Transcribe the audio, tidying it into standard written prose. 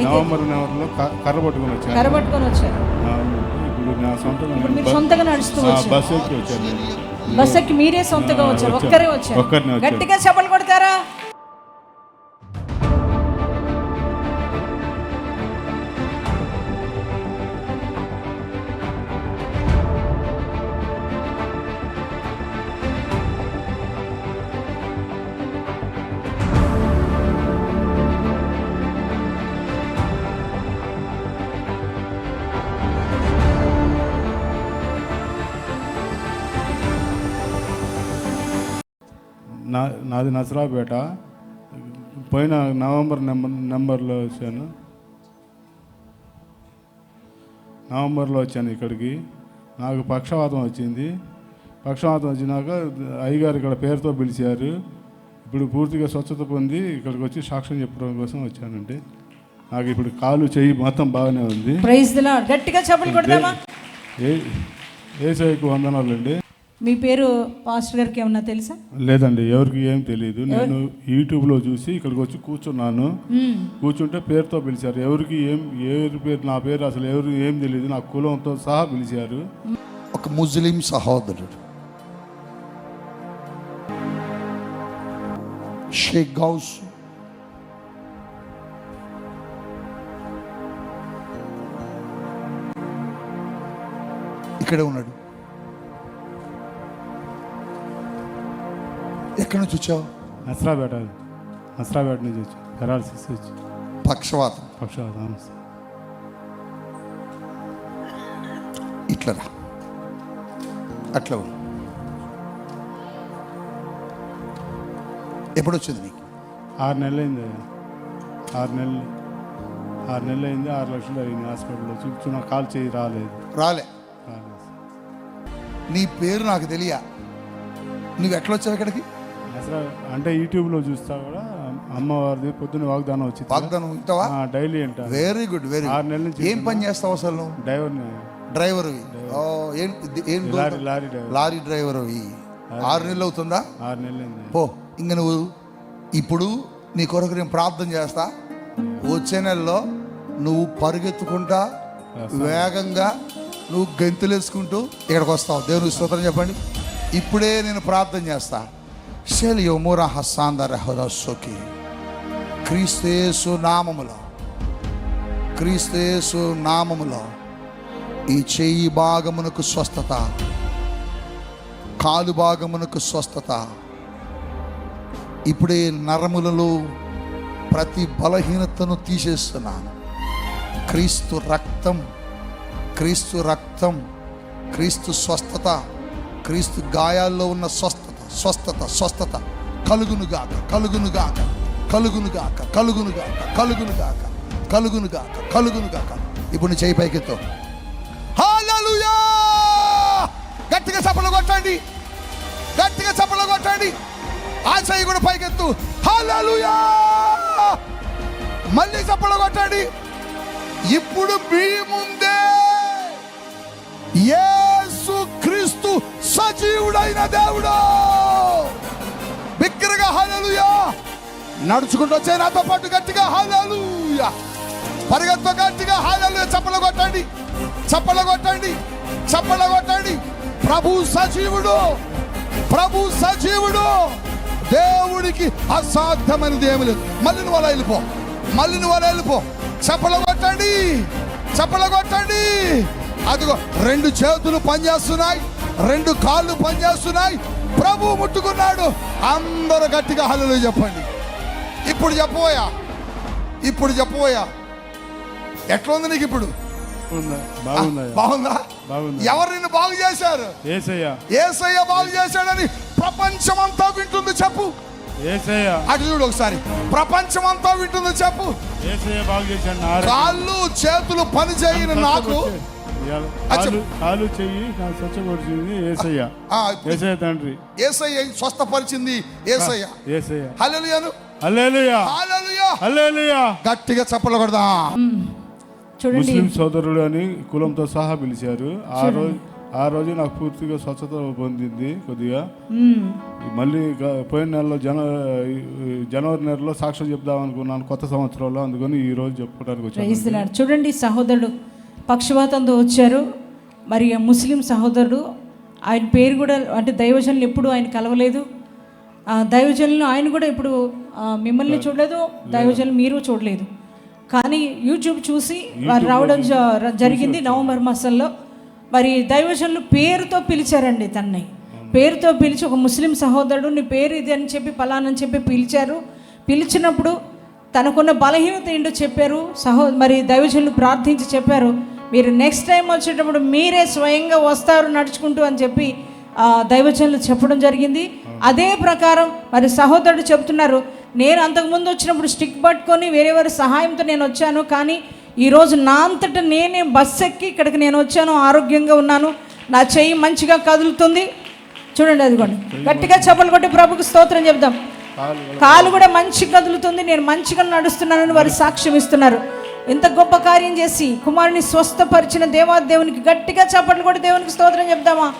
November నెలలో కర్ర పట్టుకొని వచ్చారు. ఇప్పుడు నా సొంతంగా నడుస్తూ బస్ ఎక్కి వచ్చాను. బస్ ఎక్కి మీరే సొంతగా వచ్చారు? ఒక్కరే వచ్చారు? గట్టిగా చప్పట్లు కొడతారా? నాది నసరాపేట. పోయిన నవంబర్లో వచ్చాను ఇక్కడికి. నాకు పక్షవాతం వచ్చింది. పక్షవాతం వచ్చినాక అయ్యగారు ఇక్కడ పేరుతో పిలిచారు. ఇప్పుడు పూర్తిగా స్వచ్ఛత పొంది ఇక్కడికి వచ్చి సాక్ష్యం చెప్పడం కోసం వచ్చానండి. నాకు ఇప్పుడు కాలు చెయ్యి మొత్తం బాగానే ఉంది. Praise the lord. గట్టిగా చప్పట్లు కొడదామా? యేసయ్యకు వందనాలండి. మీ పేరు పాస్టర్ గారికి ఏమన్నా తెలుసా? లేదండి, ఎవరికి ఏం తెలియదు. నేను యూట్యూబ్లో చూసి ఇక్కడికి వచ్చి కూర్చున్నాను. కూర్చుంటే పేరుతో పిలిచారు. ఎవరికి ఎవరి పేరు, నా పేరు అసలు ఎవరు ఏం తెలియదు. నా కులంతో సహా పిలిచారు. ఒక ముస్లిం సహోదరుడు షేక్ గౌస్ ఇక్కడే ఉన్నాడు. ఎక్కడి నుంచి వచ్చావు? నసరాపేట నుంచి వచ్చి పెరాలసిస్ వచ్చి పక్షవాతం. ఇట్లా రా, అట్లా ఎప్పుడు వచ్చింది నీకు? 6 నెలలు అయింది. 6 నెలలు అయింది. 6 లక్షలు అయింది హాస్పిటల్లో చూపించు. నా కాల్ చేయి రాలే. నీ పేరు నాకు తెలియ. నువ్వు ఎట్లా వచ్చావు ఇక్కడికి? అంటే యూట్యూబ్లో చూస్తా కూడా అమ్మవారిది పొద్దున్న వాగ్దానం వింటావా? డైలీ అంట. Very good. 6 నెలల నుంచి. ఏం పని చేస్తావు అసలు నువ్వు? డ్రైవర్. Lorry driver. 6 నెలలు అవుతుందా? 6 నెలలు అయింది. పో ఇంక నువ్వు. ఇప్పుడు నీ కొరకు నేను ప్రార్థన చేస్తా. వచ్చే నెలలో నువ్వు పరిగెత్తుకుంటా వేగంగా నువ్వు గెంతులు వేసుకుంటూ ఇక్కడికి వస్తావు. దేవునికి స్తోత్రం చెప్పండి. ఇప్పుడే నేను ప్రార్థన చేస్తా. శెలియోమురా హస్సాందర హోదస్సోకి క్రీస్తు నామములో ఈ చెయ్యి భాగమునకు స్వస్థత, కాలు భాగమునకు స్వస్థత. ఇప్పుడే నరములలో ప్రతి బలహీనతను తీసేస్తున్నాను. క్రీస్తు రక్తం, క్రీస్తు స్వస్థత, క్రీస్తు గాయాల్లో ఉన్న స్వస్థత కలుగునుగాక. ఇప్పుడు నీ చేయి పైకెత్తు. హల్లెలూయా! గట్టిగా చప్పట్లు కొట్టండి. ఆ చేయి కూడా పైకెత్తు. హల్లెలూయా! మళ్ళీ చప్పట్లు కొట్టండి. ఇప్పుడు మీ ముందే యేసు క్రీస్తు సజీవుడైన దేవుడు. బిగ్గరగా హల్లెలూయా! నడుచుకుంటూ వచ్చే నాతో పాటు గట్టిగా హల్లెలూయా! పరిగెత్తు గట్టిగా హల్లెలూయా! చప్పట్లు కొట్టండి. ప్రభు సజీవుడు. దేవుడికి అసాధ్యమైనది ఏమి లేదు. మళ్ళీ నువ్వు అలా వెళ్ళిపో. చప్పట్లు కొట్టండి. అదిగో 2 చేతులు పనిచేస్తున్నాయి, 2 కాళ్ళు పనిచేస్తున్నాయి. ప్రభు ముట్టుకున్నాడు. అందరూ గట్టిగా హల్లెలూయా చెప్పండి. ఇప్పుడు చెప్పబోయా ఎట్లా ఉంది నీకు? ఇప్పుడు బాగుందా? ఎవరు నిన్ను బాగు చేశారు? యేసయ్య బాగు చేశాడని ప్రపంచమంతా వింటుంది. చెప్పు యేసయ్య. అటు చూడు ఒకసారి. ప్రపంచమంతా వింటుంది. చెప్పు యేసయ్య బాగు చేశాడు. కాళ్ళు చేతులు పని చేయని నాకు కాలు చెయ్యి నాకు స్వచ్ఛపరిచింది యేసయ్య. తండ్రి యేసయ్య స్వస్థపరిచింది. యేసయ్య. హల్లెలూయా. గట్టిగా చప్పట్లు కొడదాం. ముస్లిం సోదరుడు అని కులంతో సహా పిలిచారు. ఆ రోజు నాకు పూర్తిగా స్వచ్ఛత పొందింది కొద్దిగా. మళ్ళీ పోయిన నెలలో జనవరి నెలలో సాక్ష్యం చెప్దాం అనుకున్నాను కొత్త సంవత్సరంలో, అందుకని ఈ రోజు చెప్పుకోవడానికి వచ్చాను. చూడండి, సహోదరుడు పక్షవాతంతో వచ్చారు. మరి ముస్లిం సహోదరుడు, ఆయన పేరు కూడా అంటే దైవజనులు ఎప్పుడు ఆయన కలవలేదు. దైవజనులు ఆయన కూడా ఇప్పుడు మిమ్మల్ని చూడలేదు, దైవజనులు మీరు చూడలేదు. కానీ యూట్యూబ్ చూసి వారు రావడం జరిగింది నవంబర్ మాసంలో. మరి దైవజనులు పేరుతో పిలిచారండి, తన్ని పేరుతో పిలిచి ఒక ముస్లిం సహోదరుడు నీ పేరు ఇది అని చెప్పి పలానని చెప్పి పిలిచారు. పిలిచినప్పుడు తనకున్న బలహీనత ఏంటో చెప్పారు. మరి దైవజనులు ప్రార్థించి చెప్పారు, మీరు నెక్స్ట్ టైం వచ్చేటప్పుడు మీరే స్వయంగా వస్తారు నడుచుకుంటూ అని చెప్పి దైవజనులు చెప్పడం జరిగింది. అదే ప్రకారం మరి సహోదరుడు చెప్తున్నారు, నేను అంతకుముందు వచ్చినప్పుడు స్టిక్ పట్టుకొని వేరే వారి సహాయంతో నేను వచ్చాను, కానీ ఈరోజు నా అంతటా నేనే బస్సు ఎక్కి ఇక్కడికి నేను వచ్చాను, ఆరోగ్యంగా ఉన్నాను, నా చెయ్యి మంచిగా కదులుతుంది. చూడండి, అదిగోండి, గట్టిగా చప్పలు కొట్టి ప్రభుకు స్తోత్రం చెప్దాం. కాలు కూడా మంచి కదులుతుంది, నేను మంచిగా నడుస్తున్నానని వారు సాక్ష్యం ఇస్తున్నారు. ఇంత గొప్ప కార్యం చేసి కుమారుని స్వస్థపరిచిన దేవునికి గట్టిగా చప్పట్లు కొట్టి దేవునికి స్తోత్రం చెప్దామా?